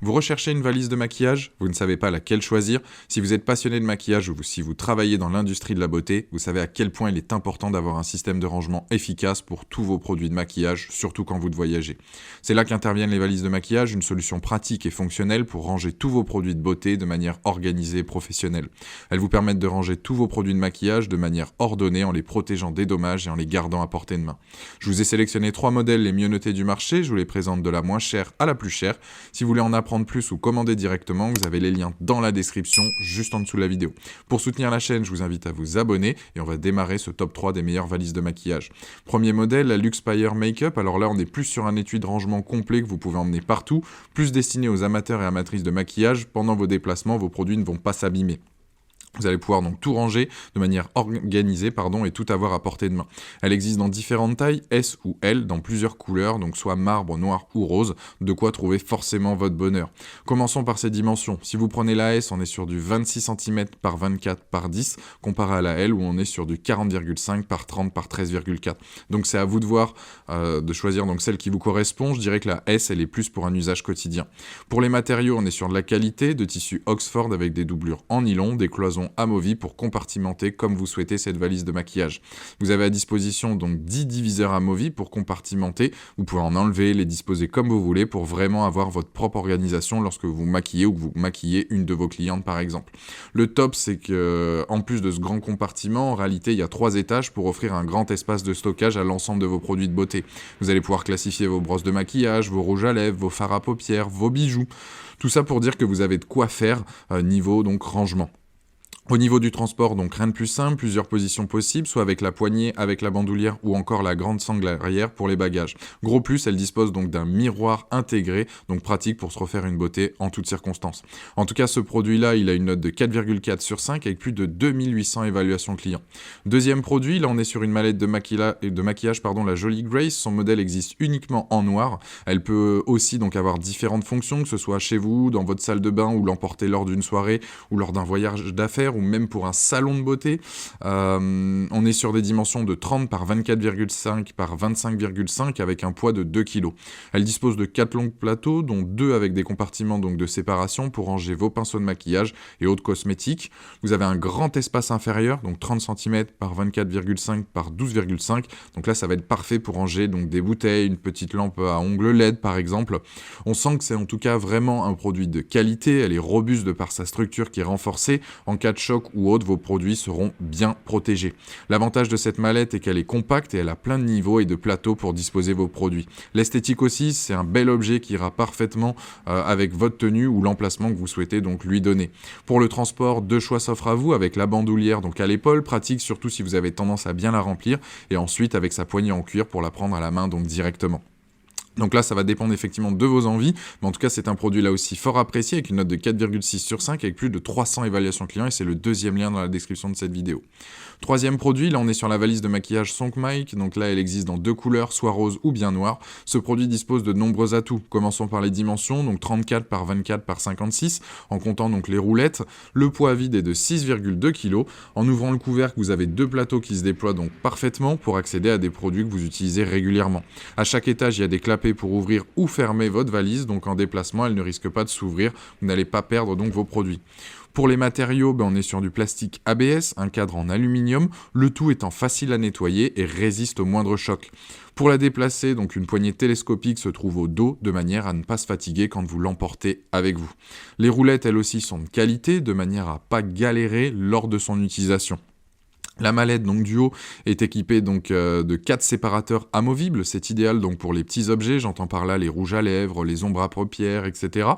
Vous recherchez une valise de maquillage? Vous ne savez pas laquelle choisir? Si vous êtes passionné de maquillage ou si vous travaillez dans l'industrie de la beauté, vous savez à quel point il est important d'avoir un système de rangement efficace pour tous vos produits de maquillage, surtout quand vous voyagez. C'est là qu'interviennent les valises de maquillage, une solution pratique et fonctionnelle pour ranger tous vos produits de beauté de manière organisée et professionnelle. Elles vous permettent de ranger tous vos produits de maquillage de manière ordonnée en les protégeant des dommages et en les gardant à portée de main. Je vous ai sélectionné 3 modèles les mieux notés du marché, je vous les présente de la moins chère à la plus chère. Si vous voulez en apprendre plus ou commander directement, vous avez les liens dans la description, juste en dessous de la vidéo. Pour soutenir la chaîne, je vous invite à vous abonner et on va démarrer ce top 3 des meilleures valises de maquillage. Premier modèle, la Luxpire Makeup. Alors là, on est plus sur un étui de rangement complet que vous pouvez emmener partout, plus destiné aux amateurs et amatrices de maquillage. Pendant vos déplacements, vos produits ne vont pas s'abîmer. Vous allez pouvoir donc tout ranger de manière organisée et tout avoir à portée de main. Elle existe dans différentes tailles, S ou L, dans plusieurs couleurs, donc soit marbre, noir ou rose, de quoi trouver forcément votre bonheur. Commençons par ses dimensions. Si vous prenez la S, on est sur du 26 cm par 24 par 10, comparé à la L où on est sur du 40,5 par 30 par 13,4. Donc c'est à vous de voir, de choisir donc celle qui vous correspond. Je dirais que la S, elle est plus pour un usage quotidien. Pour les matériaux, on est sur de la qualité, de tissu Oxford avec des doublures en nylon, des cloisons amovibles pour compartimenter comme vous souhaitez cette valise de maquillage. Vous avez à disposition donc 10 diviseurs amovibles pour compartimenter. Vous pouvez en enlever, les disposer comme vous voulez pour vraiment avoir votre propre organisation lorsque vous maquillez ou que vous maquillez une de vos clientes par exemple. Le top, c'est que en plus de ce grand compartiment, en réalité, il y a 3 étages pour offrir un grand espace de stockage à l'ensemble de vos produits de beauté. Vous allez pouvoir classifier vos brosses de maquillage, vos rouges à lèvres, vos fards à paupières, vos bijoux. Tout ça pour dire que vous avez de quoi faire niveau donc rangement. Au niveau du transport, donc rien de plus simple, plusieurs positions possibles, soit avec la poignée, avec la bandoulière ou encore la grande sangle arrière pour les bagages. Gros plus, elle dispose donc d'un miroir intégré, donc pratique pour se refaire une beauté en toutes circonstances. En tout cas, ce produit-là, il a une note de 4,4 sur 5 avec plus de 2800 évaluations clients. Deuxième produit, là on est sur une mallette de maquillage, la Jolie Grace. Son modèle existe uniquement en noir. Elle peut aussi donc avoir différentes fonctions, que ce soit chez vous, dans votre salle de bain ou l'emporter lors d'une soirée ou lors d'un voyage d'affaires ou même pour un salon de beauté. On est sur des dimensions de 30 par 24,5 par 25,5 avec un poids de 2 kg. Elle dispose de 4 longs plateaux, dont 2 avec des compartiments donc de séparation pour ranger vos pinceaux de maquillage et autres cosmétiques. Vous avez un grand espace inférieur, donc 30 cm par 24,5 par 12,5. Donc là, ça va être parfait pour ranger donc des bouteilles, une petite lampe à ongles LED par exemple. On sent que c'est en tout cas vraiment un produit de qualité. Elle est robuste de par sa structure qui est renforcée. En cas de choc ou autre, vos produits seront bien protégés. L'avantage de cette mallette est qu'elle est compacte et elle a plein de niveaux et de plateaux pour disposer vos produits. L'esthétique aussi, c'est un bel objet qui ira parfaitement avec votre tenue ou l'emplacement que vous souhaitez donc lui donner. Pour le transport, 2 choix s'offrent à vous avec la bandoulière donc à l'épaule, pratique surtout si vous avez tendance à bien la remplir, et ensuite avec sa poignée en cuir pour la prendre à la main donc directement. Donc là, ça va dépendre effectivement de vos envies, mais en tout cas, c'est un produit là aussi fort apprécié avec une note de 4,6 sur 5 avec plus de 300 évaluations clients et c'est le deuxième lien dans la description de cette vidéo. Troisième produit, là on est sur la valise de maquillage Sonk Mike, donc là elle existe dans 2 couleurs, soit rose ou bien noir. Ce produit dispose de nombreux atouts. Commençons par les dimensions, donc 34 par 24 par 56, en comptant donc les roulettes. Le poids vide est de 6,2 kg. En ouvrant le couvercle, vous avez 2 plateaux qui se déploient donc parfaitement pour accéder à des produits que vous utilisez régulièrement. À chaque étage, il y a des clapets pour ouvrir ou fermer votre valise, donc en déplacement, elle ne risque pas de s'ouvrir. Vous n'allez pas perdre donc vos produits. Pour les matériaux, on est sur du plastique ABS, un cadre en aluminium, le tout étant facile à nettoyer et résiste au moindre choc. Pour la déplacer, donc une poignée télescopique se trouve au dos, de manière à ne pas se fatiguer quand vous l'emportez avec vous. Les roulettes, elles aussi, sont de qualité, de manière à ne pas galérer lors de son utilisation. La mallette donc du haut est équipée donc de 4 séparateurs amovibles, c'est idéal donc pour les petits objets, j'entends par là les rouges à lèvres, les ombres à paupières, etc.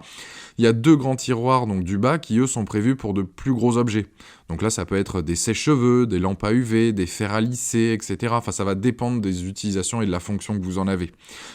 Il y a 2 grands tiroirs donc du bas qui eux sont prévus pour de plus gros objets. Donc là ça peut être des sèche-cheveux, des lampes à UV, des fers à lisser, etc. Enfin ça va dépendre des utilisations et de la fonction que vous en avez.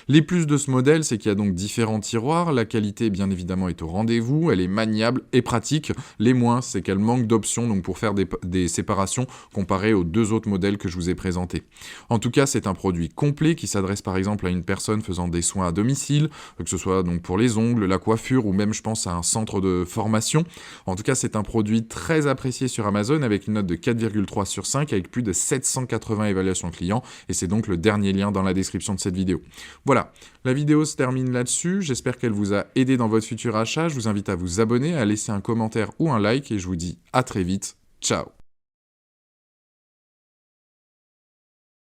Les plus de ce modèle, c'est qu'il y a donc différents tiroirs, la qualité bien évidemment est au rendez-vous, elle est maniable et pratique. Les moins, c'est qu'elle manque d'options donc pour faire des séparations comparé aux 2 autres modèles que je vous ai présentés. En tout cas, c'est un produit complet qui s'adresse par exemple à une personne faisant des soins à domicile, que ce soit donc pour les ongles, la coiffure ou même je pense à un centre de formation. En tout cas, c'est un produit très apprécié sur sur Amazon avec une note de 4,3 sur 5 avec plus de 780 évaluations clients et c'est donc le dernier lien dans la description de cette vidéo. Voilà, la vidéo se termine là-dessus, j'espère qu'elle vous a aidé dans votre futur achat, je vous invite à vous abonner, à laisser un commentaire ou un like et je vous dis à très vite, ciao.